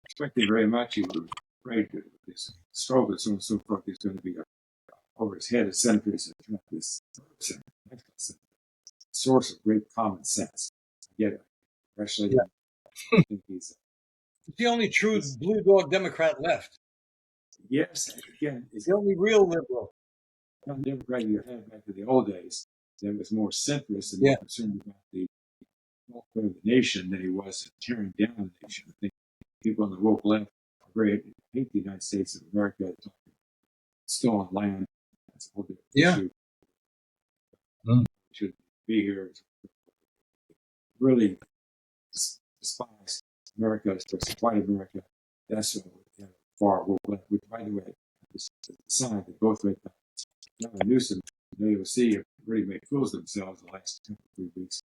expecting very much. He was afraid that this stroke and so forth is going to be over his head as senators. This source of great common sense. I get it. Especially, I think he's the only true blue dog Democrat left. Yes, again, it's the only real liberal. Democrat you had back to the old days that was more centrist and more concerned about the welfare of the nation than he was in tearing down the nation. I think people on the woke left are very hate the United States of America. Stolen land. That's a whole different issue. Should be here. Really despise America, especially white America. That's far woke left. Which, by the way, is a sign that both Newsom and AOC have really made fools of themselves the last 2 or 3 weeks.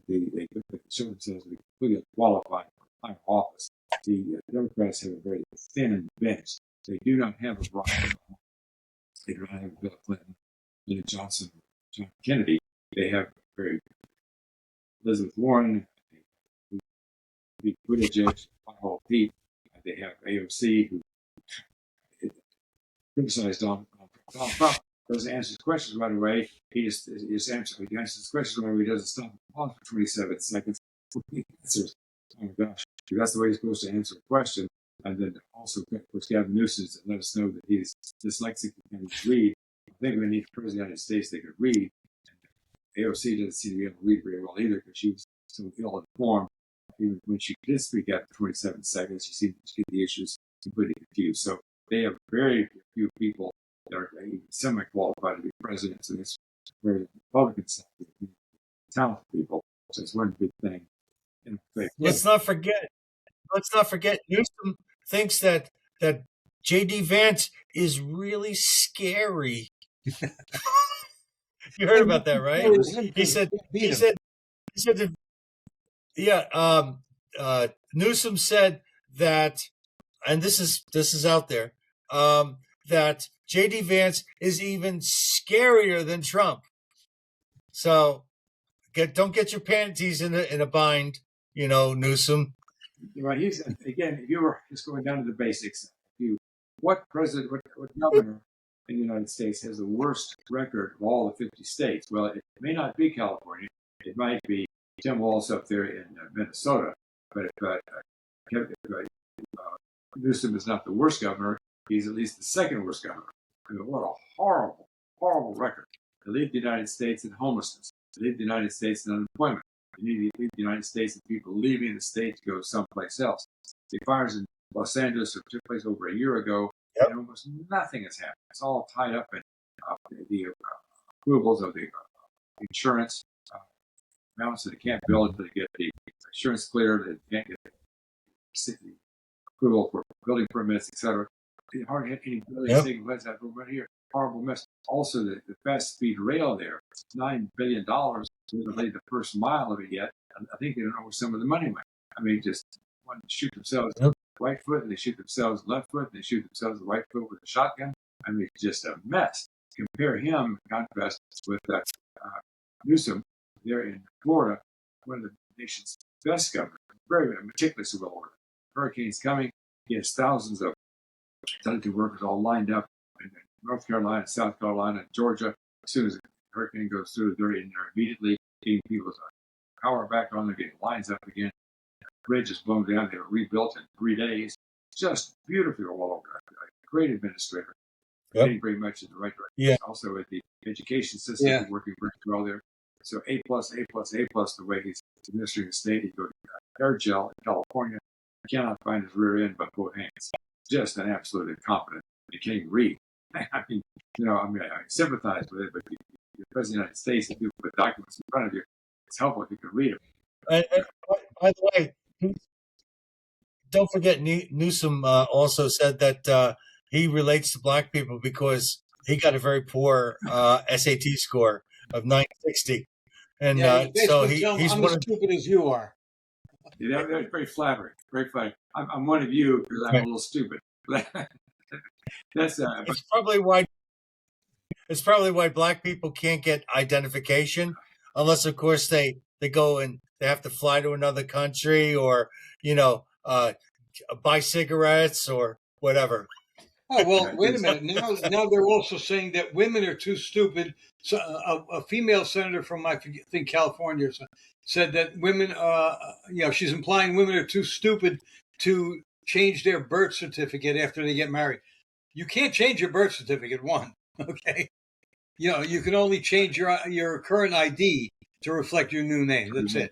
They show themselves to be completely qualified for higher office. The Democrats have a very thin bench. They do not have a Barack Obama. They do not have a Bill Clinton, Lyndon Johnson, John Kennedy. They have very Elizabeth Warren, Pete Buttigieg, Pete. They have AOC, who criticized Donald Trump. Doesn't answer his questions right away. He just answers his questions right away. He doesn't stop for 27 seconds. He answers. Oh my gosh, that's the way he's supposed to answer a question. And then also, of course, Gavin Newsom let us know that he's dyslexic and can read. I think we need a president of the United States that could read. And AOC doesn't seem to be able to read very well either because she was so ill-informed. Even when she did speak after 27 seconds, she seemed to get the issues completely confused. So they have very few people that are semi-qualified to be presidents, and it's very Republican side, talented people. So it's one big thing. Let's not forget. Newsom thinks that J.D. Vance is really scary. You heard about that, right? He said that, Newsom said that, and this is out there, that J.D. Vance is even scarier than Trump. So don't get your panties in a bind, Newsom. Right. He's again. If you were just going down to the basics, what governor in the United States has the worst record of all the 50 states? Well, it may not be California. It might be Tim Walz up there in Minnesota. But Newsom is not the worst governor. He's at least the second worst governor. I mean, what a horrible, horrible record. They leave the United States in homelessness. They leave the United States in unemployment. They leave the United States and people leaving the state to go someplace else. The fires in Los Angeles that took place over a year ago, and almost nothing has happened. It's all tied up in the approvals of the insurance amounts that they can't build until they get the insurance cleared. They can't get the approval for building permits, etc. They hardly had any buildings taking place right here. Horrible mess. Also, the fast speed rail there, $9 billion. We haven't laid the first mile of it yet. I think they don't know where some of the money went. I mean, just want to shoot themselves right foot, and they shoot themselves left foot, and they shoot themselves the right foot with a shotgun. I mean, it's just a mess. Compare him, in contrast, with Newsom there in Florida, one of the nation's best governors, very meticulously well ordered. Hurricanes coming, he has thousands of talented workers all lined up in North Carolina, South Carolina, and Georgia. As soon as a hurricane goes through, they're in there immediately, getting people's power back on, they're getting lines up again. The bridge is blown down, they were rebuilt in 3 days. Just beautifully well ordered. A great administrator. Getting very much in the right direction. Yeah. Also with the education system, working very well there. So A+, the way he's administering the state. He goes to air gel in California. He cannot find his rear end by both hands. Just an absolute incompetent. He can't even read. I sympathize with it, but the President of the United States, if you put documents in front of you, it's helpful if you can read them. And by the way, don't forget, Newsom also said that he relates to black people because he got a very poor SAT score of 960. And so he's I'm as stupid as you are. Yeah, that's very flattering. Very flattering. I'm one of you because I'm a little stupid. That's it's probably why black people can't get identification unless, of course, they go and they have to fly to another country or buy cigarettes or whatever. Oh, well, wait a minute. Now they're also saying that women are too stupid. So a female senator from, I think, California said that women, she's implying women are too stupid to change their birth certificate after they get married. You can't change your birth certificate, one, okay? You can only change your current ID. to reflect your new name. That's it.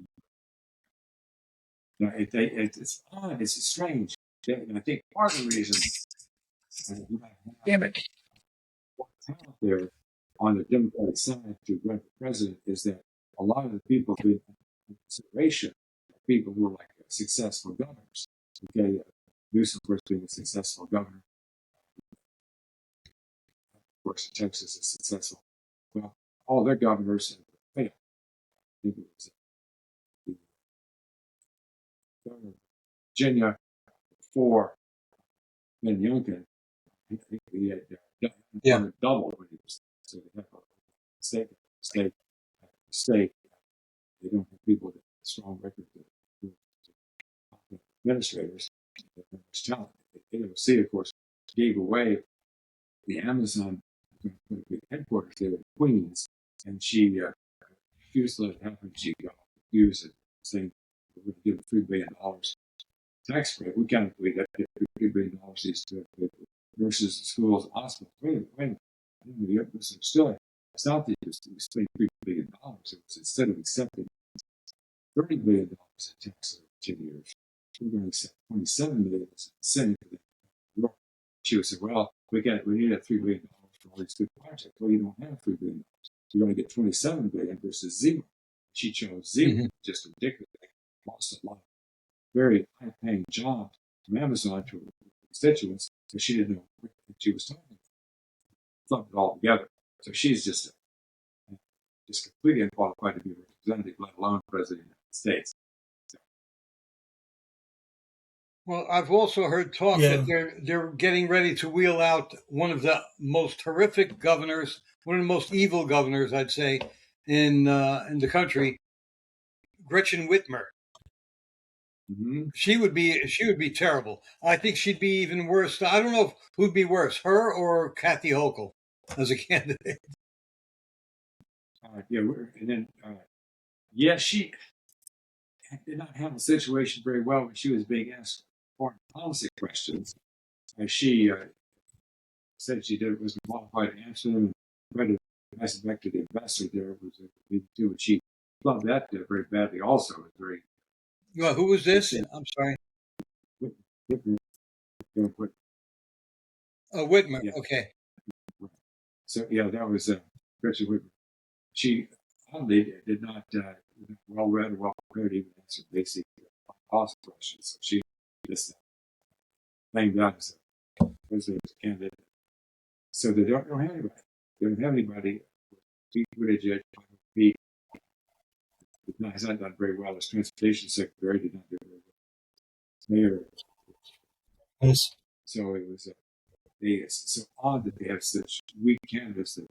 No, it's odd. It's strange. And I think part of the reason talent there on the Democratic side to run for president is that a lot of the people being in consideration are people who are like successful governors. Okay, Newsom, of course, being a successful governor. Of course, Texas is successful. Well, all their governors failed. I think it was the governor of Virginia before Ben Youngkin. I think he had doubled when he was so they have a state. They don't have people with a strong record administrators. There's talent. AOC, of course, gave away the Amazon headquarters there in Queens, and she refused to let it happen. She got accused of saying we're going to give $3 billion tax credit. We can't believe that $3 billion is to nurses, schools, hospitals. Wait a minute. Still, it's not that you spend $3 billion. It was instead of accepting $30 billion in taxes in 10 years, we're going to accept $27 million as incentive for that. She would say, well, we need that $3 billion for all these good projects. Well, you don't have $3 billion. You're going to get $27 billion versus zero. She chose zero, just ridiculous. Lost a lot of very high-paying jobs from Amazon to her constituents, so she didn't know what she was talking about. Thumped it all together. So she's just completely unqualified to be a representative, let alone president of the United States. So. Well, I've also heard talk that they're getting ready to wheel out one of the most horrific governors, one of the most evil governors, I'd say, in the country, Gretchen Whitmer. Mm-hmm. She would be terrible. I think she'd be even worse. I don't know who'd be worse, her or Kathy Hochul as a candidate. She did not handle the situation very well when she was being asked foreign policy questions. She said she wasn't qualified to answer them, and tried to pass it back to the ambassador there. But she flubbed that very badly. Also, it was very. Well, who was this? I'm sorry. Whitmer. Oh, Whitmer. Yeah. Okay. So that was Gretchen Whitmer. She oddly did not well read or well prepared to even answer basic policy questions. So she just named out as a president candidate. So they don't have anybody. They don't have anybody. Pete Buttigieg, has not done very well as transportation secretary. Did not do very well. Mayor. Yes. So it was it's so odd that they have such weak candidates that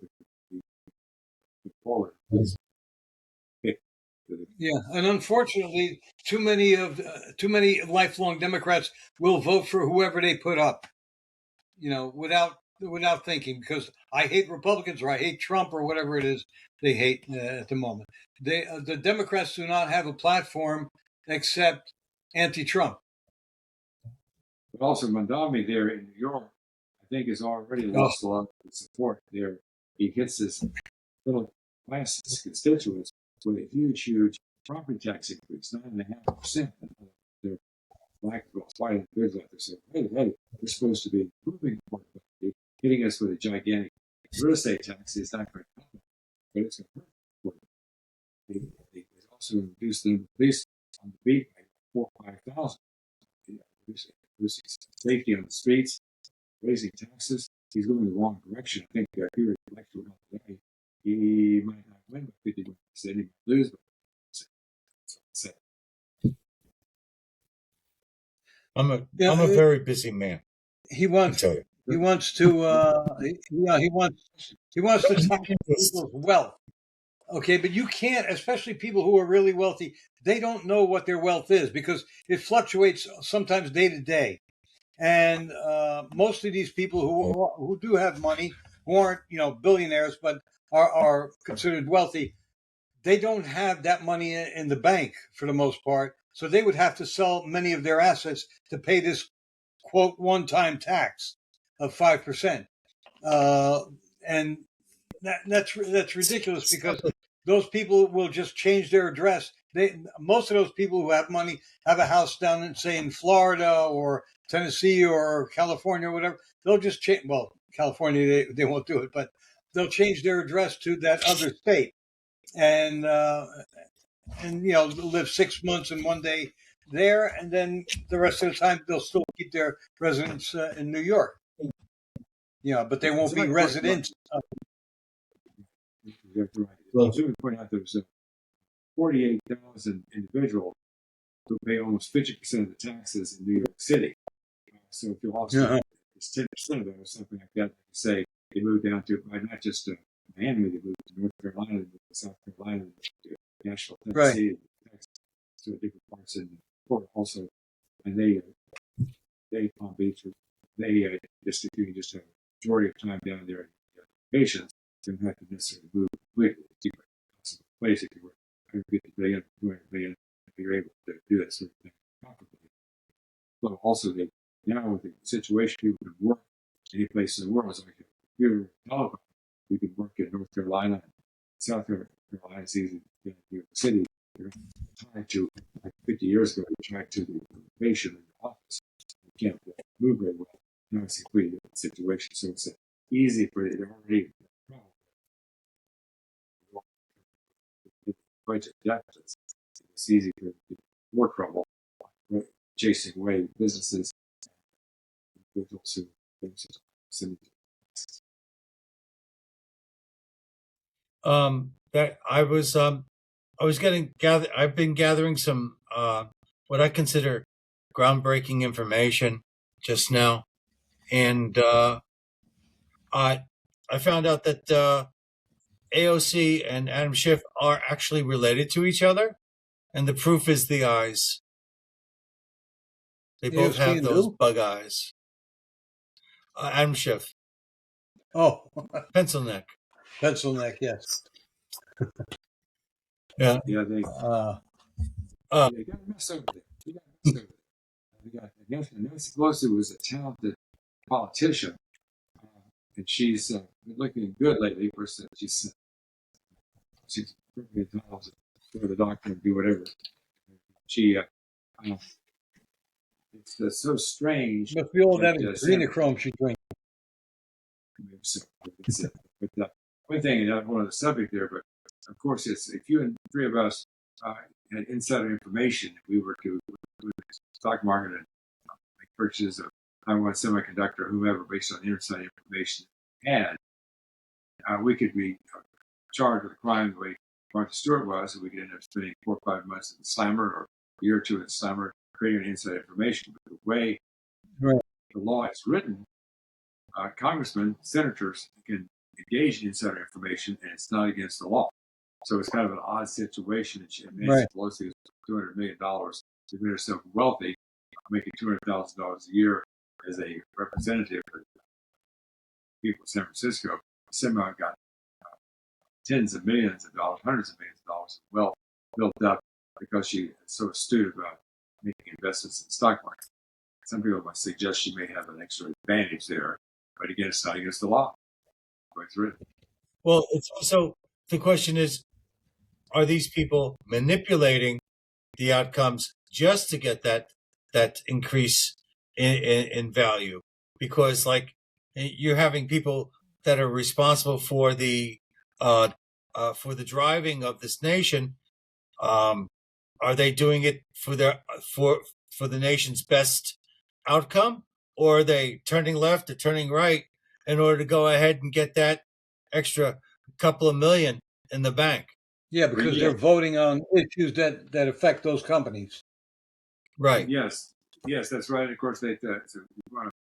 they put forward. Yeah, and unfortunately, too many lifelong Democrats will vote for whoever they put up, without thinking, because I hate Republicans or I hate Trump or whatever it is they hate at the moment. The Democrats do not have a platform except anti-Trump. But also Mondami there in New York, I think, has already lost a lot of support there. He gets this little class of constituents with a huge property tax increase, 9.5%. They're black, white individuals out there saying, hey, they're supposed to be improving affordability, hitting us with a gigantic real estate tax. It's not going to help, but it's going to hurt. They also reduced the police on the beat by 4,000 or 5,000. Reducing safety on the streets, raising taxes. He's going in the wrong direction. I think if he were elected today, he might not win by 51%. He might lose by 50%. I'm a very busy man. He wants to tax people's wealth. Okay, but you can't, especially people who are really wealthy, they don't know what their wealth is because it fluctuates sometimes day to day. And most of these people who do have money, who aren't, billionaires, but are considered wealthy, they don't have that money in the bank for the most part. So they would have to sell many of their assets to pay this, quote, one-time tax of 5%. And that's ridiculous because those people will just change their address. Most of those people who have money have a house down in, say, in Florida or Tennessee or California or whatever. They'll just change. Well, California, they won't do it, but they'll change their address to that other state, and live 6 months and 1 day there, and then the rest of the time they'll still keep their residence in New York. But they won't be residents. Well, I should point out there's 48,000 individuals who pay almost 50% of the taxes in New York City. So if you lost it's 10% of those, something like that, say they moved down to not just Miami, they moved to North Carolina, they moved to South Carolina, to Nashville, Tennessee, to different parts in Florida also, and they Palm Beach, they just if you can just have a majority of time down there in patients, don't have to necessarily move completely. Keep it possible place if you were 150 billion, 200 billion, if you're able to do that sort of thing properly. So also, now with the situation, people can work any place in the world. So like a computer, telephone, you can work in North Carolina, South Carolina. It's easy to get New York City. You're trying to, like 50 years ago, you're trying to the patient in the office. You can't move very well. Now it's a completely different situation. So it's easy for it already. Budget deficits. It's easy for more trouble chasing away businesses. That I was I've been gathering some what I consider groundbreaking information just now, and I found out that AOC and Adam Schiff are actually related to each other, and the proof is the eyes. They both have those bug eyes. Adam Schiff. Oh, pencil neck. Pencil neck, yes. Yeah. Yeah, they got messed over there. Nancy Pelosi was a talented politician, and she's been looking good lately. Of course, she's perfectly entitled to go to the doctor and do whatever. She, it's so strange. Must be all that adrenochrome she drinks. But one thing, not one of the subject there, but of course, it's if you and three of us had insider information, we were to the stock market and make purchases of Taiwan Semiconductor, whomever, based on insider information, and we could be charged with a crime the way Martha Stewart was, and we could end up spending 4 or 5 months in the slammer or a year or two in the slammer creating inside information. But the way the law is written, congressmen, senators can engage in insider information, and it's not against the law. So it's kind of an odd situation. And Nancy Pelosi is $200 million to make herself wealthy, making $200,000 a year as a representative for people in San Francisco. Somehow got tens of millions of dollars, hundreds of millions of dollars of wealth built up because she is so astute about making investments in the stock market. Some people might suggest she may have an extra advantage there, but again, it's not against the law. It's written. Well, it's also, the question is, are these people manipulating the outcomes just to get that increase in value? Because, like, you're having people that are responsible for the driving of this nation. Are they doing it for the nation's best outcome, or are they turning left or turning right in order to go ahead and get that extra couple of million in the bank? Yeah, because they're voting on issues that affect those companies. Right. Yes, that's right. Of course, they want to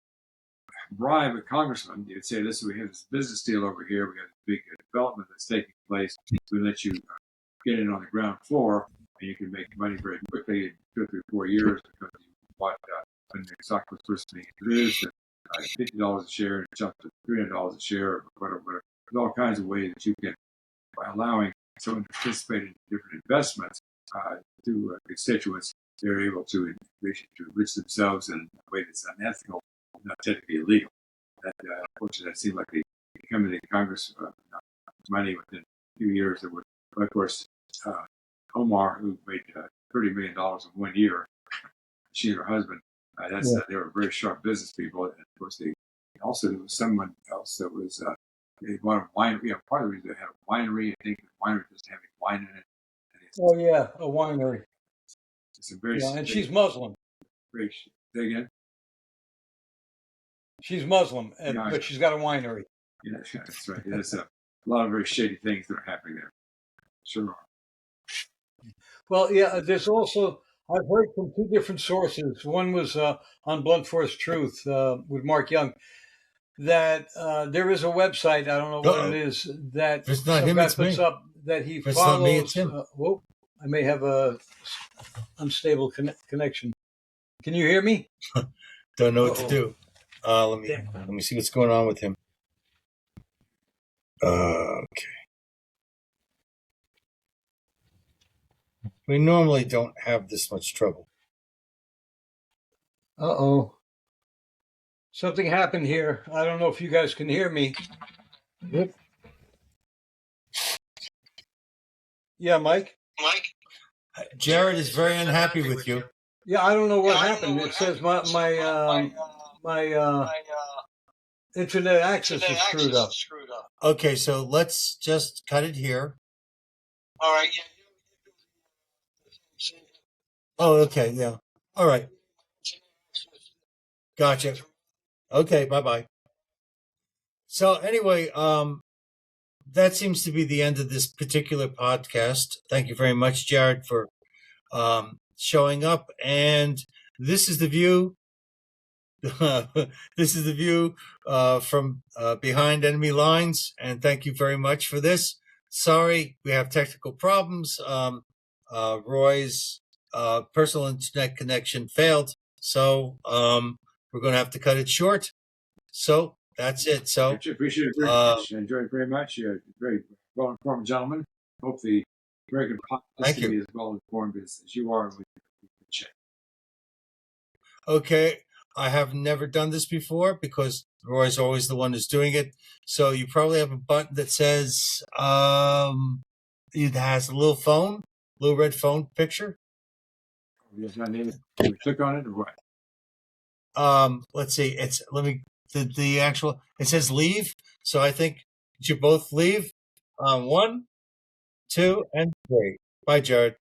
bribe a congressman. You'd say, listen, we have this business deal over here. We got a big development that's taking place. We let you get in on the ground floor, and you can make money very quickly in 2 or 3 or 4 years because you bought when the stock was first being introduced at $50 a share and jumped to $300 a share or whatever. There's all kinds of ways that you can, by allowing someone to participate in different investments to constituents, they're able to enrich themselves in a way that's unethical, not technically illegal. Unfortunately, that seemed like they come into Congress money within a few years that would But of course, Omar, who made $30 million in 1 year, she and her husband, they were very sharp business people. And of course, there was someone else that was they wanted a winery. Part of the reason they had a winery, I think the winery doesn't have any wine in it. Oh yeah, a winery. It's a very and she's Muslim. Say again. She's Muslim, but she's got a winery. Yeah, that's right. There's a lot of very shady things that are happening there. Sure are. Well, yeah, there's also, I've heard from two different sources. One was on Blunt Force Truth with Mark Young, that there is a website, I don't know what it is, that some guy puts up that he follows. I may have a unstable connection. Can you hear me? Don't know what to do. Let me see what's going on with him. Okay. We normally don't have this much trouble. Uh-oh. Something happened here. I don't know if you guys can hear me. Yep. Yeah, Mike? Jared is very unhappy with you. Yeah, I don't know what happened. It says my internet access is screwed up. Okay, so let's just cut it here. All right. Oh, okay, yeah. All right. Gotcha. Okay, bye-bye. So anyway, that seems to be the end of this particular podcast. Thank you very much, Jared, for showing up. And this is the view. This is the view from behind enemy lines. And thank you very much for this. Sorry, we have technical problems. Roy's personal internet connection failed. So we're going to have to cut it short. So that's it. So I appreciate it very much. I enjoyed it very much. You're a very well-informed gentleman. Hope the American population is as well-informed as you are. Okay. I have never done this before because Roy's always the one who's doing it. So you probably have a button that says it has a little red phone picture. Yes, I need to click on it or what? Let's see. The actual, it says leave. So I think you should both leave. 1, 2, and 3. Bye, Jared.